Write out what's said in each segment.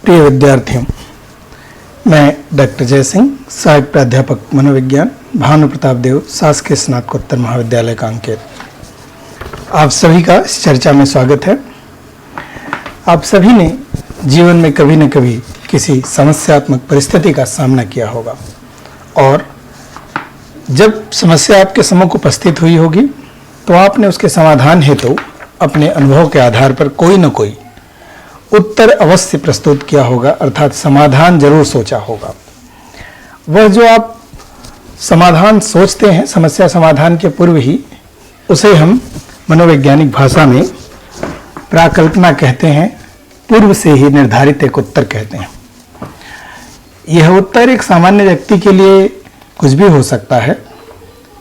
प्रिय विद्यार्थियों, मैं डॉक्टर जय सिंह, सहायक प्राध्यापक मनोविज्ञान, भानु प्रताप देव शासकीय स्नातकोत्तर महाविद्यालय कांकेर। आप सभी का इस चर्चा में स्वागत है। आप सभी ने जीवन में कभी न कभी किसी समस्यात्मक परिस्थिति का सामना किया होगा और जब समस्या आपके सम्मुख उपस्थित हुई होगी तो आपने उसके समाधान हेतु अपने अनुभव के आधार पर कोई न कोई उत्तर अवश्य प्रस्तुत किया होगा, अर्थात समाधान जरूर सोचा होगा। वह जो आप समाधान सोचते हैं समस्या समाधान के पूर्व ही, उसे हम मनोवैज्ञानिक भाषा में प्राकल्पना कहते हैं, पूर्व से ही निर्धारित एक उत्तर कहते हैं। यह उत्तर एक सामान्य व्यक्ति के लिए कुछ भी हो सकता है,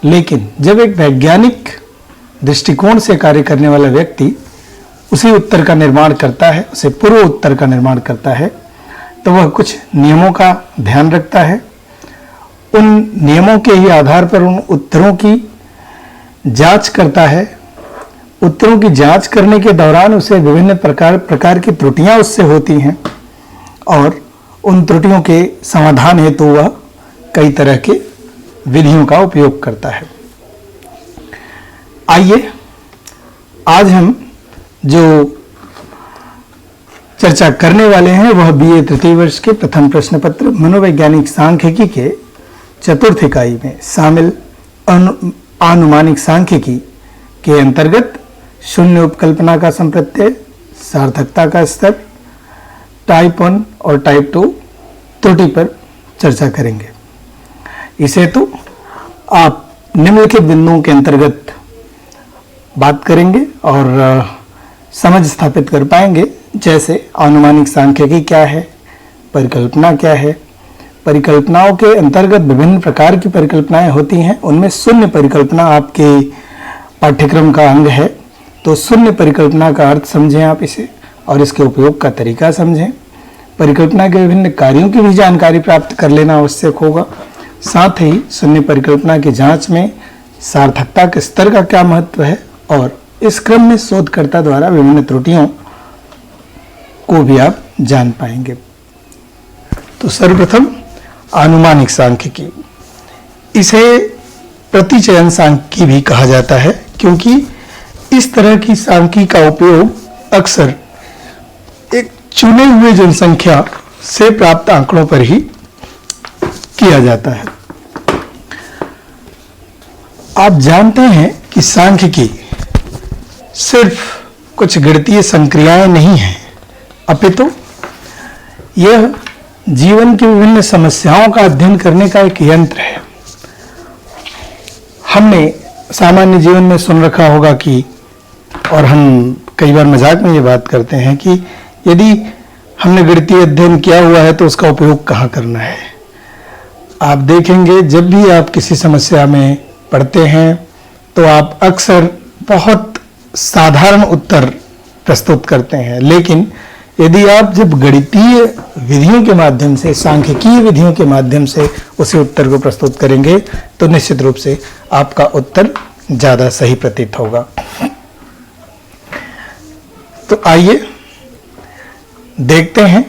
लेकिन जब एक वैज्ञानिक दृष्टिकोण से कार्य करने वाला व्यक्ति उसी उत्तर का निर्माण करता है, उसे पूर्व उत्तर का निर्माण करता है, तो वह कुछ नियमों का ध्यान रखता है। उन नियमों के ही आधार पर उन उत्तरों की जांच करता है। उत्तरों की जांच करने के दौरान उसे विभिन्न प्रकार की त्रुटियां उससे होती हैं और उन त्रुटियों के समाधान हेतु वह कई तरह के विधियों का उपयोग करता है। आइए आज हम जो चर्चा करने वाले हैं वह बीए तृतीय वर्ष के प्रथम प्रश्न पत्र मनोवैज्ञानिक सांख्यिकी के चतुर्थ इकाई में शामिल आनुमानिक सांख्यिकी के अंतर्गत शून्य उपकल्पना का संप्रत्यय, सार्थकता का स्तर, टाइप 1 और टाइप 2 त्रुटि पर चर्चा करेंगे। इस हेतु आप निम्नलिखित बिंदुओं के अंतर्गत बात करेंगे और समझ स्थापित कर पाएंगे, जैसे अनुमानिक सांख्यिकी क्या है, परिकल्पना क्या है। परिकल्पनाओं के अंतर्गत विभिन्न प्रकार की परिकल्पनाएं होती हैं, उनमें शून्य परिकल्पना आपके पाठ्यक्रम का अंग है, तो शून्य परिकल्पना का अर्थ समझें आप इसे और इसके उपयोग का तरीका समझें। परिकल्पना के विभिन्न कार्यों की भी जानकारी प्राप्त कर लेना आवश्यक होगा। साथ ही शून्य परिकल्पना की जांच में सार्थकता के स्तर का क्या महत्व है और इस क्रम में शोधकर्ता द्वारा विभिन्न त्रुटियों को भी आप जान पाएंगे। तो सर्वप्रथम आनुमानिक सांख्यिकी, इसे प्रतिचयन सांख्यिकी भी कहा जाता है, क्योंकि इस तरह की सांख्यिकी का उपयोग अक्सर एक चुने हुए जनसंख्या से प्राप्त आंकड़ों पर ही किया जाता है। आप जानते हैं कि सांख्यिकी सिर्फ कुछ गणितीय संक्रियाएं नहीं हैं, अपितु यह जीवन की विभिन्न समस्याओं का अध्ययन करने का एक यंत्र है। हमने सामान्य जीवन में सुन रखा होगा कि, और हम कई बार मजाक में ये बात करते हैं कि यदि हमने गणितीय अध्ययन किया हुआ है तो उसका उपयोग कहाँ करना है। आप देखेंगे जब भी आप किसी समस्या में पढ़ते हैं तो आप अक्सर बहुत साधारण उत्तर प्रस्तुत करते हैं, लेकिन यदि आप जब गणितीय विधियों के माध्यम से, सांख्यिकीय विधियों के माध्यम से उसी उत्तर को प्रस्तुत करेंगे तो निश्चित रूप से आपका उत्तर ज्यादा सही प्रतीत होगा। तो आइए देखते हैं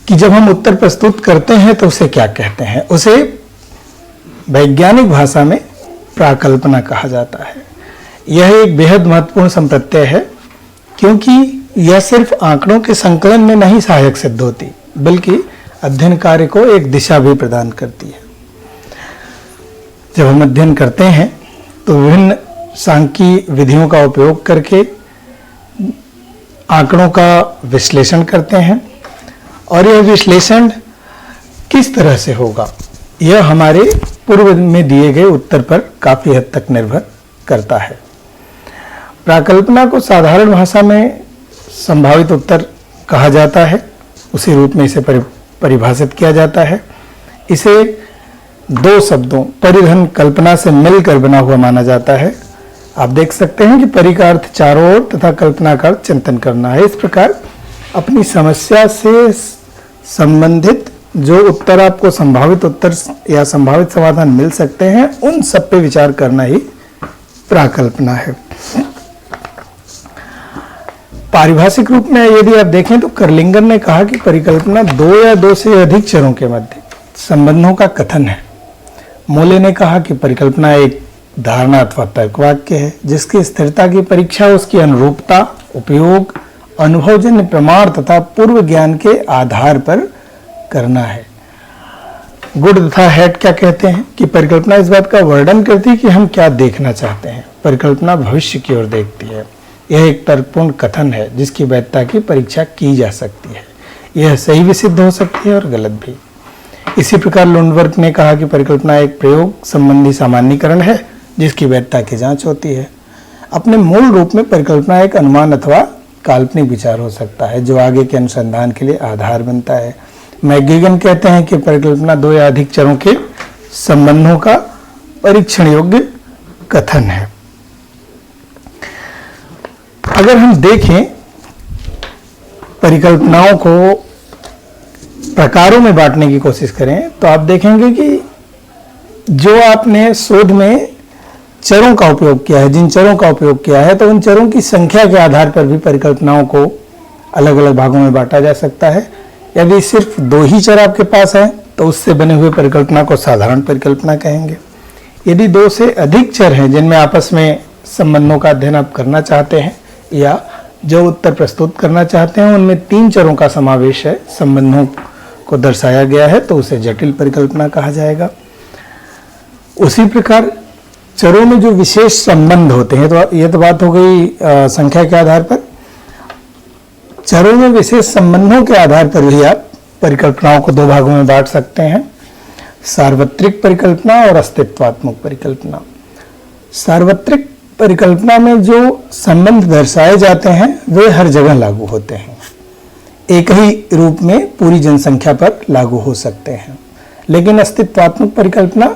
कि जब हम उत्तर प्रस्तुत करते हैं तो उसे क्या कहते हैं। उसे वैज्ञानिक भाषा में प्राकल्पना कहा जाता है। यह एक बेहद महत्वपूर्ण संप्रत्यय है, क्योंकि यह सिर्फ आंकड़ों के संकलन में नहीं सहायक सिद्ध होती, बल्कि अध्ययन कार्य को एक दिशा भी प्रदान करती है। जब हम अध्ययन करते हैं तो विभिन्न सांख्यिकीय विधियों का उपयोग करके आंकड़ों का विश्लेषण करते हैं, और यह विश्लेषण किस तरह से होगा यह हमारे पूर्व में दिए गए उत्तर पर काफी हद तक निर्भर करता है। प्राकल्पना को साधारण भाषा में संभावित उत्तर कहा जाता है, उसी रूप में इसे परिभाषित किया जाता है। इसे दो शब्दों परिधन कल्पना से मिलकर बना हुआ माना जाता है। आप देख सकते हैं कि परि का अर्थ चारों ओर तथा कल्पना का अर्थ चिंतन करना है। इस प्रकार अपनी समस्या से संबंधित जो उत्तर आपको संभावित उत्तर या संभावित समाधान मिल सकते हैं, उन सब पे विचार करना ही प्राकल्पना है। पारिभाषिक रूप में यदि आप देखें तो कर्लिंगर ने कहा कि परिकल्पना दो या दो से अधिक चरों के मध्य संबंधों का कथन है। मोले ने कहा कि परिकल्पना एक धारणा अथवा तर्क वाक्य है जिसकी स्थिरता की परीक्षा उसकी अनुरूपता, उपयोग, अनुभवजन्य प्रमाण तथा पूर्व ज्ञान के आधार पर करना है। गुड तथा हैट क्या कहते हैं कि परिकल्पना इस बात का वर्णन करती है कि हम क्या देखना चाहते हैं। परिकल्पना भविष्य की ओर देखती है। यह एक तर्कपूर्ण कथन है जिसकी वैधता की परीक्षा की जा सकती है। यह सही भी सिद्ध हो सकती है और गलत भी। इसी प्रकार लुंडबर्ग ने कहा कि परिकल्पना एक प्रयोग संबंधी सामान्यीकरण है जिसकी वैधता की जांच होती है। अपने मूल रूप में परिकल्पना एक अनुमान अथवा काल्पनिक विचार हो सकता है जो आगे के अनुसंधान के लिए आधार बनता है। मैकगुइगन कहते हैं कि परिकल्पना दो या अधिक चरों के संबंधों का परीक्षण योग्य कथन है। अगर हम देखें परिकल्पनाओं को प्रकारों में बांटने की कोशिश करें तो आप देखेंगे कि जो आपने शोध में चरों का उपयोग किया है, जिन चरों का उपयोग किया है, तो उन चरों की संख्या के आधार पर भी परिकल्पनाओं को अलग अलग भागों में बांटा जा सकता है। यदि सिर्फ दो ही चर आपके पास हैं तो उससे बने हुए परिकल्पना को साधारण परिकल्पना कहेंगे। यदि दो से अधिक चर हैं जिनमें आपस में संबंधों का अध्ययन आप करना चाहते हैं या जो उत्तर प्रस्तुत करना चाहते हैं उनमें तीन चरों का समावेश है, संबंधों को दर्शाया गया है, तो उसे जटिल परिकल्पना कहा जाएगा। उसी प्रकार चरों में जो विशेष संबंध होते हैं, तो यह तो बात हो गई संख्या के आधार पर। चरों में विशेष संबंधों के आधार पर भी आप परिकल्पनाओं को दो भागों में बांट सकते हैं, सार्वत्रिक परिकल्पना और अस्तित्वात्मक परिकल्पना। सार्वत्रिक परिकल्पना में जो संबंध दर्शाए जाते हैं वे हर जगह लागू होते हैं, एक ही रूप में पूरी जनसंख्या पर लागू हो सकते हैं। लेकिन अस्तित्वात्मक परिकल्पना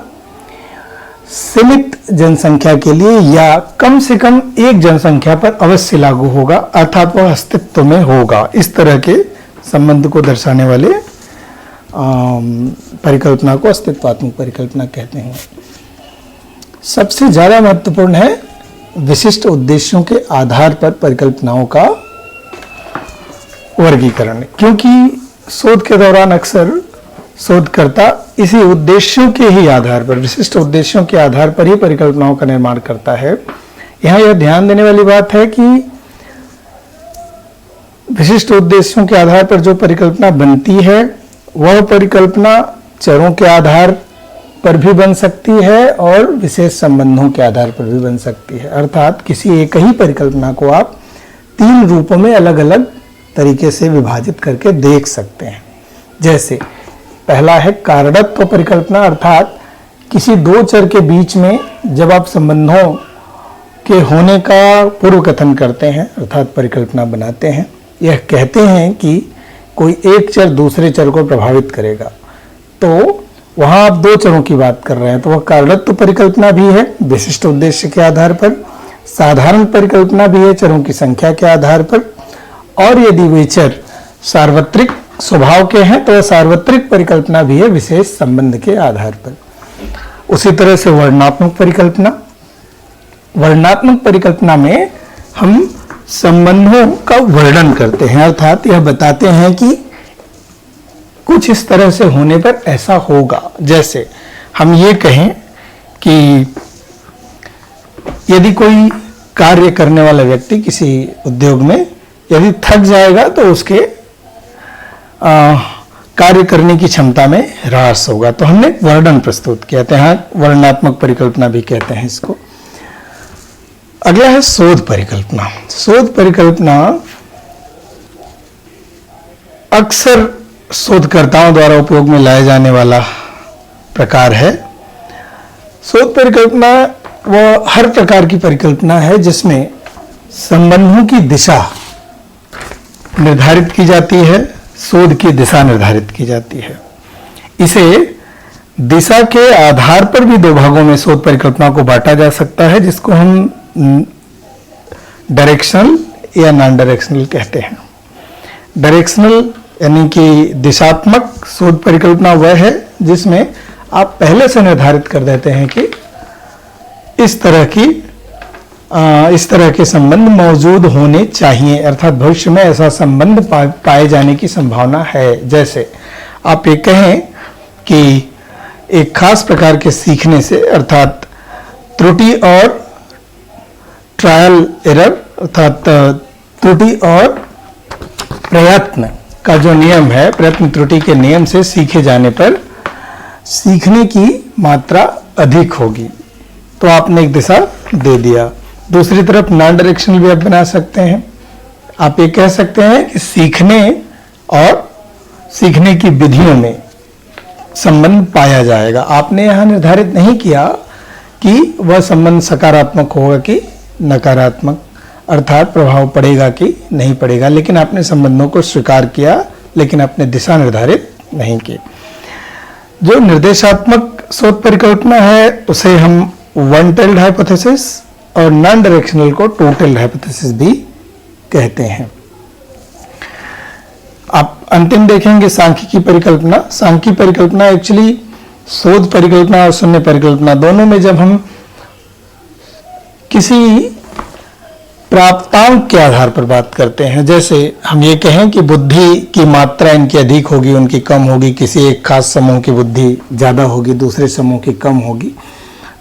सीमित जनसंख्या के लिए या कम से कम एक जनसंख्या पर अवश्य लागू होगा, अर्थात वह अस्तित्व में होगा। इस तरह के संबंध को दर्शाने वाले परिकल्पना को अस्तित्वात्मक परिकल्पना कहते हैं। सबसे ज्यादा महत्वपूर्ण है विशिष्ट उद्देश्यों के आधार पर परिकल्पनाओं का वर्गीकरण, क्योंकि शोध के दौरान अक्सर शोधकर्ता इसी उद्देश्यों के ही आधार पर, विशिष्ट उद्देश्यों के आधार पर ही परिकल्पनाओं का निर्माण करता है। यहाँ यह ध्यान देने वाली बात है कि विशिष्ट उद्देश्यों के आधार पर जो परिकल्पना बनती है वह परिकल्पना चरों के आधार पर भी बन सकती है और विशेष संबंधों के आधार पर भी बन सकती है। अर्थात किसी एक ही परिकल्पना को आप तीन रूपों में अलग अलग तरीके से विभाजित करके देख सकते हैं। जैसे पहला है कारणत्व परिकल्पना, अर्थात किसी दो चर के बीच में जब आप संबंधों के होने का पूर्व कथन करते हैं, अर्थात परिकल्पना बनाते हैं, यह कहते हैं कि कोई एक चर दूसरे चर को प्रभावित करेगा, तो वहां आप दो चरों की बात कर रहे हैं, तो वह कारणत्व परिकल्पना भी है विशिष्ट उद्देश्य के आधार पर। साधारण परिकल्पना भी है चरों की संख्या के आधार पर। और यदि वे चर सार्वत्रिक स्वभाव के हैं तो सार्वत्रिक परिकल्पना भी है विशेष संबंध के आधार पर। उसी तरह से वर्णनात्मक परिकल्पना, वर्णनात्मक परिकल्पना में हम संबंधों का वर्णन करते हैं, अर्थात यह बताते हैं कि कुछ इस तरह से होने पर ऐसा होगा। जैसे हम ये कहें कि यदि कोई कार्य करने वाला व्यक्ति किसी उद्योग में यदि थक जाएगा तो उसके कार्य करने की क्षमता में ह्रास होगा, तो हमने वर्णन प्रस्तुत किया था। यहाँ वर्णनात्मक परिकल्पना भी कहते हैं इसको। अगला है शोध परिकल्पना। शोध परिकल्पना अक्सर शोधकर्ताओं द्वारा उपयोग में लाए जाने वाला प्रकार है। शोध परिकल्पना वह हर प्रकार की परिकल्पना है जिसमें संबंधों की दिशा निर्धारित की जाती है, शोध की दिशा निर्धारित की जाती है। इसे दिशा के आधार पर भी दो भागों में शोध परिकल्पना को बांटा जा सकता है, जिसको हम डायरेक्शनल या नॉन डायरेक्शनल कहते हैं। डायरेक्शनल यानी कि दिशात्मक शोध परिकल्पना वह है जिसमें आप पहले से निर्धारित कर देते हैं कि इस तरह की इस तरह के संबंध मौजूद होने चाहिए, अर्थात भविष्य में ऐसा संबंध पाए जाने की संभावना है। जैसे आप ये कहें कि एक खास प्रकार के सीखने से, अर्थात त्रुटि और ट्रायल एरर, अर्थात त्रुटि और प्रयत्न का जो नियम है, प्रयत्न त्रुटि के नियम से सीखे जाने पर सीखने की मात्रा अधिक होगी। तो आपने एक दिशा दे दिया। दूसरी तरफ नॉन डायरेक्शनल भी आप बना सकते हैं। आप ये कह सकते हैं कि सीखने और सीखने की विधियों में संबंध पाया जाएगा। आपने यहां निर्धारित नहीं किया कि वह संबंध सकारात्मक होगा कि नकारात्मक, अर्थात प्रभाव पड़ेगा कि नहीं पड़ेगा, लेकिन आपने संबंधों को स्वीकार किया, लेकिन आपने दिशा निर्धारित नहीं की। जो निर्देशात्मक शोध परिकल्पना है उसे हम वन टेल्ड हाइपोथेसिस और नॉन डायरेक्शनल को टू टेल्ड हाइपोथेसिस भी कहते हैं। आप अंतिम देखेंगे सांख्यिकी परिकल्पना। सांख्यिकी परिकल्पना एक्चुअली शोध परिकल्पना और शून्य परिकल्पना दोनों में जब हम किसी प्राप्तांक के आधार पर बात करते हैं, जैसे हम ये कहें कि बुद्धि की मात्रा इनकी अधिक होगी, उनकी कम होगी, किसी एक खास समूह की बुद्धि ज्यादा होगी, दूसरे समूह की कम होगी,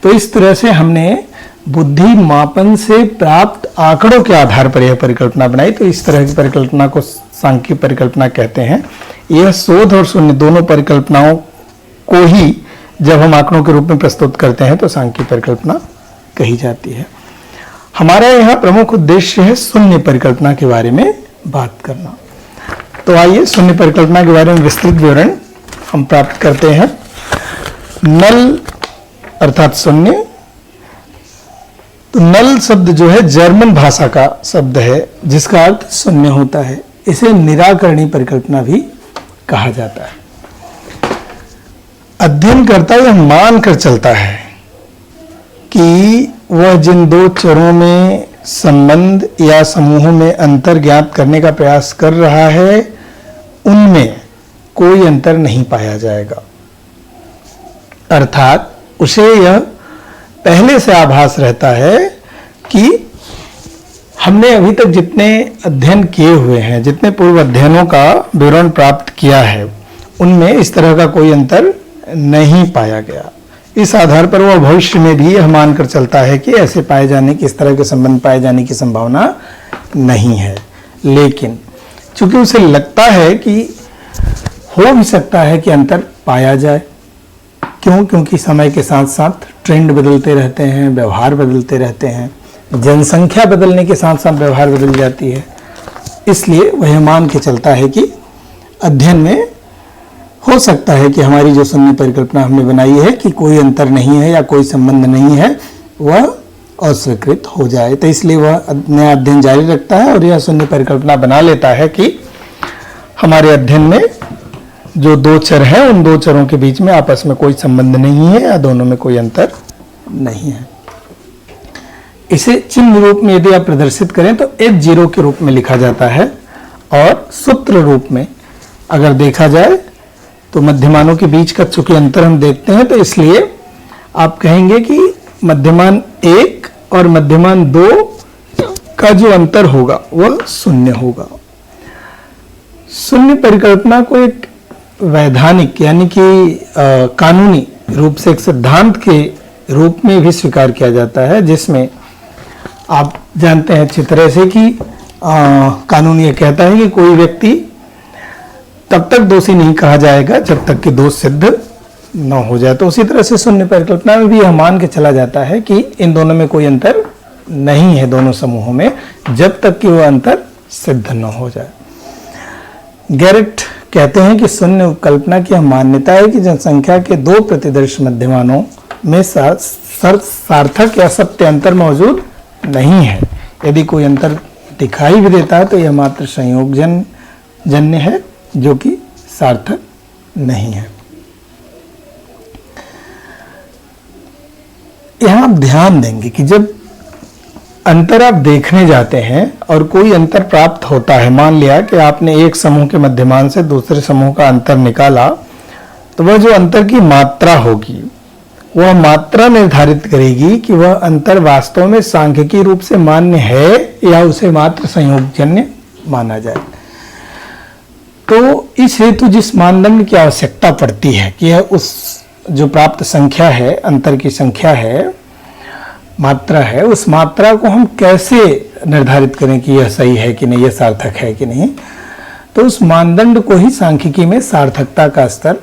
तो इस तरह से हमने बुद्धि मापन से प्राप्त आंकड़ों के आधार पर यह परिकल्पना बनाई। तो इस तरह की परिकल्पना को सांख्यिकी परिकल्पना कहते हैं। यह शोध और शून्य दोनों परिकल्पनाओं को ही जब हम आंकड़ों के रूप में प्रस्तुत करते हैं तो सांख्यिकी परिकल्पना कही जाती है। हमारा यहाँ प्रमुख उद्देश्य है शून्य परिकल्पना के बारे में बात करना। तो आइए शून्य परिकल्पना के बारे में विस्तृत विवरण हम प्राप्त करते हैं। नल अर्थात शून्य। तो नल शब्द जो है जर्मन भाषा का शब्द है जिसका अर्थ शून्य होता है। इसे निराकरणीय परिकल्पना भी कहा जाता है। अध्ययनकर्ता यह मानकर चलता है कि वह जिन दो चरों में संबंध या समूहों में अंतर ज्ञात करने का प्रयास कर रहा है उनमें कोई अंतर नहीं पाया जाएगा, अर्थात उसे यह पहले से आभास रहता है कि हमने अभी तक जितने अध्ययन किए हुए हैं, जितने पूर्व अध्ययनों का विवरण प्राप्त किया है, उनमें इस तरह का कोई अंतर नहीं पाया गया। इस आधार पर वह भविष्य में भी यह मानकर चलता है कि ऐसे पाए जाने की, इस तरह के संबंध पाए जाने की संभावना नहीं है। लेकिन चूंकि उसे लगता है कि हो भी सकता है कि अंतर पाया जाए। क्यों? क्योंकि समय के साथ साथ ट्रेंड बदलते रहते हैं, व्यवहार बदलते रहते हैं, जनसंख्या बदलने के साथ साथ व्यवहार बदल जाती है। इसलिए वह मान के चलता है कि अध्ययन में हो सकता है कि हमारी जो शून्य परिकल्पना हमने बनाई है कि कोई अंतर नहीं है या कोई संबंध नहीं है, वह अस्वीकृत हो जाए। तो इसलिए वह नया अध्ययन जारी रखता है और यह शून्य परिकल्पना बना लेता है कि हमारे अध्ययन में जो दो चर हैं उन दो चरों के बीच में आपस में कोई संबंध नहीं है या दोनों में कोई अंतर नहीं है। इसे चिन्ह रूप में यदि आप प्रदर्शित करें तो H0 के रूप में लिखा जाता है और सूत्र रूप में अगर देखा जाए तो मध्यमानों के बीच का चूंकि अंतर हम देखते हैं तो इसलिए आप कहेंगे कि मध्यमान 1 और मध्यमान 2 का जो अंतर होगा वह शून्य होगा। शून्य परिकल्पना को एक वैधानिक यानी कि कानूनी रूप से एक सिद्धांत के रूप में भी स्वीकार किया जाता है, जिसमें आप जानते हैं अच्छी तरह से कि कानून ये कहता है कि कोई व्यक्ति तब तक दोषी नहीं कहा जाएगा जब तक कि दोष सिद्ध न हो जाए। तो उसी तरह से शून्य परिकल्पना में भी यह मान के चला जाता है कि इन दोनों में कोई अंतर नहीं है, दोनों समूहों में, जब तक कि वह अंतर सिद्ध न हो जाए। गैरेट कहते हैं कि शून्य कल्पना की मान्यता है कि जनसंख्या के दो प्रतिदर्श मध्यमानों में सार्थक या सत्य अंतर मौजूद नहीं है। यदि कोई अंतर दिखाई भी देता है तो यह मात्र संयोग जन्य है जो कि सार्थक नहीं है। यहां आप ध्यान देंगे कि जब अंतर आप देखने जाते हैं और कोई अंतर प्राप्त होता है, मान लिया कि आपने एक समूह के मध्यमान से दूसरे समूह का अंतर निकाला, तो वह जो अंतर की मात्रा होगी वह मात्रा निर्धारित करेगी कि वह अंतर वास्तव में सांख्यिकी रूप से मान्य है या उसे मात्र संयोगजन्य माना जाए। तो इस हेतु जिस मानदंड की आवश्यकता पड़ती है कि यह उस जो प्राप्त संख्या है, अंतर की संख्या है, मात्रा है, उस मात्रा को हम कैसे निर्धारित करें कि यह सही है कि नहीं, यह सार्थक है कि नहीं। तो उस मानदंड को ही सांख्यिकी में सार्थकता का स्तर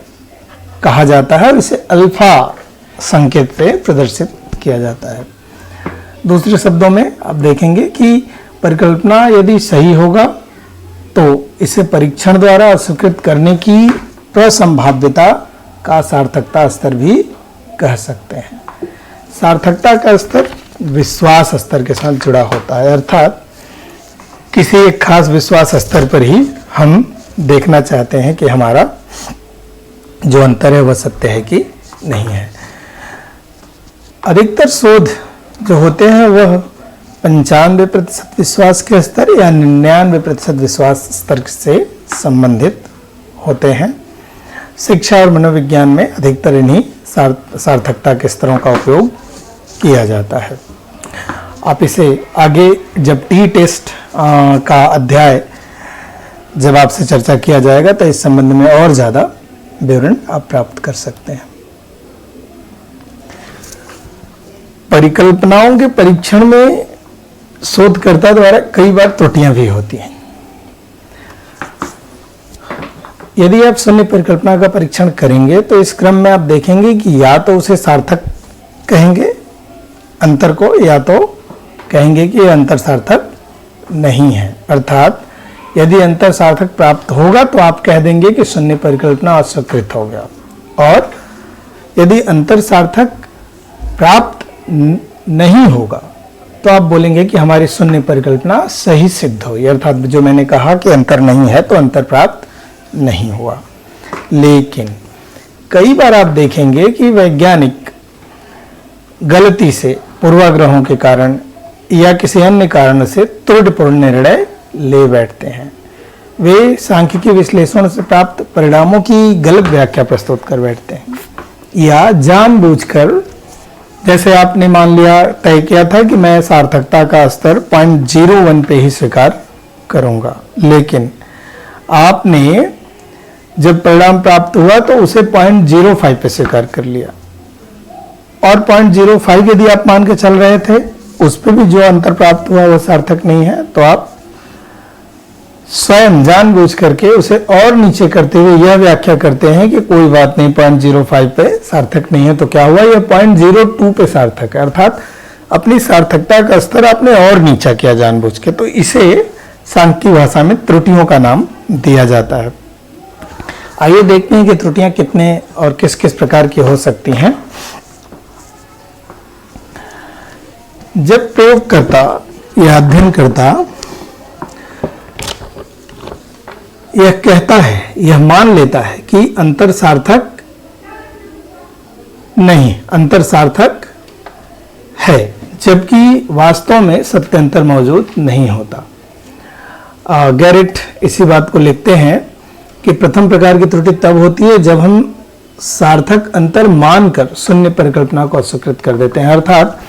कहा जाता है और इसे अल्फा संकेत पे प्रदर्शित किया जाता है। दूसरे शब्दों में आप देखेंगे कि परिकल्पना यदि सही होगा तो इसे परीक्षण द्वारा अस्वीकृत करने की प्रसंभाव्यता का सार्थकता स्तर भी कह सकते हैं। सार्थकता का स्तर विश्वास स्तर के साथ जुड़ा होता है, अर्थात किसी एक खास विश्वास स्तर पर ही हम देखना चाहते हैं कि हमारा जो अंतर है वह सत्य है कि नहीं है। अधिकतर शोध जो होते हैं वह 95% विश्वास के स्तर या 99% विश्वास स्तर से संबंधित होते हैं। शिक्षा और मनोविज्ञान में अधिकतर इन्हीं सार्थकता के स्तरों का उपयोग किया जाता है। आप इसे आगे जब टी टेस्ट का अध्याय जब आपसे चर्चा किया जाएगा तो इस संबंध में और ज़्यादा विवरण आप प्राप्त कर सकते हैं। परिकल्पनाओं के परीक्षण में शोधकर्ता द्वारा कई बार त्रुटियां भी होती हैं। यदि आप शून्य परिकल्पना का परीक्षण करेंगे तो इस क्रम में आप देखेंगे कि या तो उसे सार्थक कहेंगे अंतर को, या तो कहेंगे कि यह अंतर सार्थक नहीं है। अर्थात यदि अंतर सार्थक प्राप्त होगा तो आप कह देंगे कि शून्य परिकल्पना अस्वीकृत हो गया, और यदि अंतर सार्थक प्राप्त नहीं होगा तो आप बोलेंगे कि हमारी शून्य परिकल्पना सही सिद्ध हुई। अर्थात जो मैंने कहा कि अंतर नहीं है तो अंतर प्राप्त नहीं हुआ। लेकिन कई बार आप देखेंगे कि वैज्ञानिक गलती से पूर्वाग्रहों के कारण या किसी अन्य कारण से त्रुटिपूर्ण निर्णय ले बैठते हैं। वे सांख्यिकी विश्लेषण से प्राप्त परिणामों की गलत व्याख्या प्रस्तुत कर बैठते हैं, या जानबूझकर, जैसे आपने मान लिया, तय किया था कि मैं सार्थकता का स्तर 0.01 पे ही स्वीकार करूंगा, लेकिन आपने जब परिणाम प्राप्त हुआ तो उसे 0.05 पे स्वीकार कर लिया, और 0.05 यदि आप मान के चल रहे थे उस पर भी जो अंतर प्राप्त हुआ वह सार्थक नहीं है, तो आप स्वयं जानबूझ करके उसे और नीचे करते हुए यह व्याख्या करते हैं कि कोई बात नहीं, 0.05 पे सार्थक नहीं है। तो क्या हुआ, यह 0.02 पे सार्थक है। अर्थात अपनी सार्थकता का स्तर आपने और नीचा किया जानबूझ के। तो इसे सांख्यिकी भाषा में त्रुटियों का नाम दिया जाता है। आइए देखते हैं कि त्रुटियां कितने और किस किस प्रकार की हो सकती हैं। जब प्रयोगकर्ता या अध्ययनकर्ता यह कहता है, यह मान लेता है कि अंतर सार्थक नहीं, अंतर सार्थक है, जबकि वास्तव में सत्य अंतर मौजूद नहीं होता। गैरेट इसी बात को लिखते हैं कि प्रथम प्रकार की त्रुटि तब होती है जब हम सार्थक अंतर मानकर शून्य परिकल्पना को अस्वीकृत कर देते हैं। अर्थात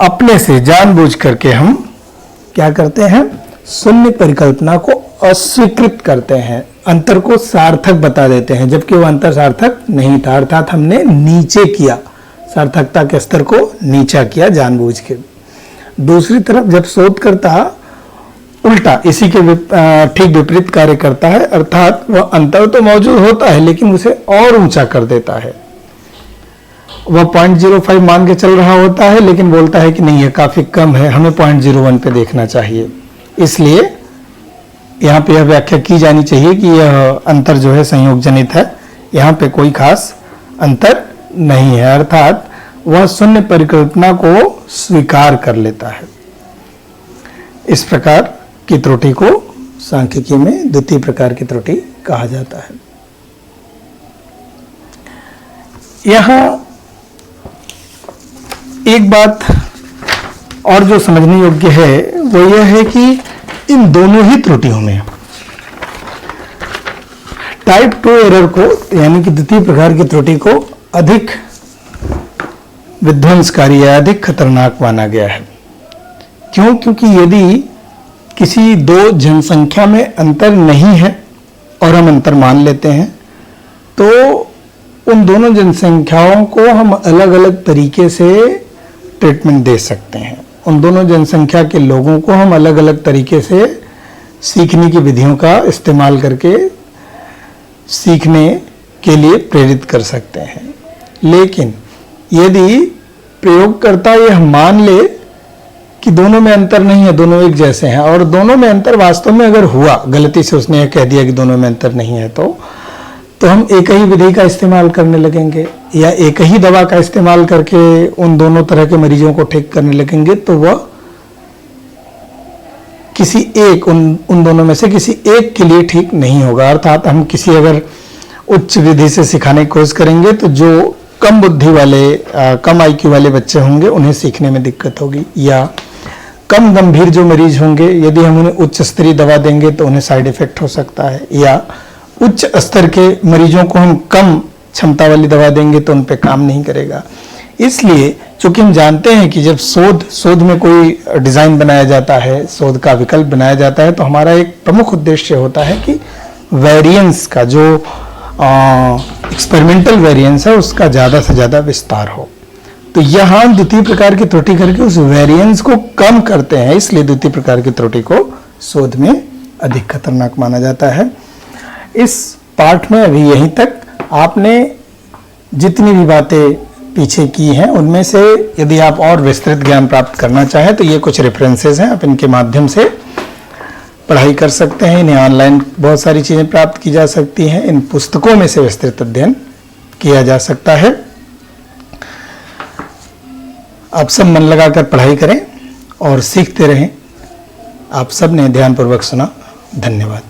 अपने से जानबूझ करके हम क्या करते हैं, शून्य परिकल्पना को अस्वीकृत करते हैं, अंतर को सार्थक बता देते हैं, जबकि वह अंतर सार्थक नहीं था। अर्थात हमने नीचे किया, सार्थकता के स्तर को नीचा किया जानबूझ के। दूसरी तरफ जब शोधकर्ता उल्टा इसी के ठीक विपरीत कार्य करता है, अर्थात वह अंतर तो मौजूद होता है लेकिन उसे और ऊंचा कर देता है। वह 0.05 मान के चल रहा होता है लेकिन बोलता है कि नहीं, यह काफी कम है, हमें 0.01 पे देखना चाहिए। इसलिए यहाँ पे यह व्याख्या की जानी चाहिए कि यह अंतर जो है संयोग जनित है, यहाँ पे कोई खास अंतर नहीं है। अर्थात वह शून्य परिकल्पना को स्वीकार कर लेता है। इस प्रकार की त्रुटि को सांख्यिकी में द्वितीय प्रकार की त्रुटि कहा जाता है। यहाँ एक बात और जो समझने योग्य है वो यह है कि इन दोनों ही त्रुटियों में टाइप 2 एरर को, यानी कि द्वितीय प्रकार की त्रुटि को अधिक विध्वंसकारी या अधिक खतरनाक माना गया है। क्यों? क्योंकि यदि किसी दो जनसंख्या में अंतर नहीं है और हम अंतर मान लेते हैं, तो उन दोनों जनसंख्याओं को हम अलग अलग तरीके से ट्रीटमेंट दे सकते हैं। उन दोनों जनसंख्या के लोगों को हम अलग अलग तरीके से सीखने की विधियों का इस्तेमाल करके सीखने के लिए प्रेरित कर सकते हैं। लेकिन यदि प्रयोगकर्ता यह मान ले कि दोनों में अंतर नहीं है, दोनों एक जैसे हैं, और दोनों में अंतर वास्तव में अगर हुआ, गलती से उसने यह कह दिया कि दोनों में अंतर नहीं है, तो हम एक ही विधि का इस्तेमाल करने लगेंगे या एक ही दवा का इस्तेमाल करके उन दोनों तरह के मरीजों को ठीक करने लगेंगे, तो वह किसी एक उन दोनों में से किसी एक के लिए ठीक नहीं होगा। अर्थात हम किसी अगर उच्च विधि से सिखाने की कोशिश करेंगे तो जो कम बुद्धि वाले, कम आईक्यू वाले बच्चे होंगे उन्हें सीखने में दिक्कत होगी, या कम गंभीर जो मरीज होंगे यदि हम उन्हें उच्च स्तरीय दवा देंगे तो उन्हें साइड इफेक्ट हो सकता है, या उच्च स्तर के मरीजों को हम कम क्षमता वाली दवा देंगे तो उन पे काम नहीं करेगा। इसलिए चूंकि हम जानते हैं कि जब शोध में कोई डिजाइन बनाया जाता है, शोध का विकल्प बनाया जाता है, तो हमारा एक प्रमुख उद्देश्य होता है कि वेरिएंस का जो एक्सपेरिमेंटल वेरिएंस है उसका ज्यादा से ज्यादा विस्तार हो। तो यहाँ द्वितीय प्रकार की त्रुटि करके उस वेरिएंस को कम करते हैं, इसलिए द्वितीय प्रकार की त्रुटि को शोध में अधिक खतरनाक माना जाता है। इस पाठ में अभी यहीं तक आपने जितनी भी बातें पीछे की हैं उनमें से यदि आप और विस्तृत ज्ञान प्राप्त करना चाहें तो ये कुछ रेफरेंसेस हैं, आप इनके माध्यम से पढ़ाई कर सकते हैं। इन्हें ऑनलाइन बहुत सारी चीज़ें प्राप्त की जा सकती हैं, इन पुस्तकों में से विस्तृत अध्ययन किया जा सकता है। आप सब मन लगाकर पढ़ाई करें और सीखते रहें। आप सब ने ध्यानपूर्वक सुना, धन्यवाद।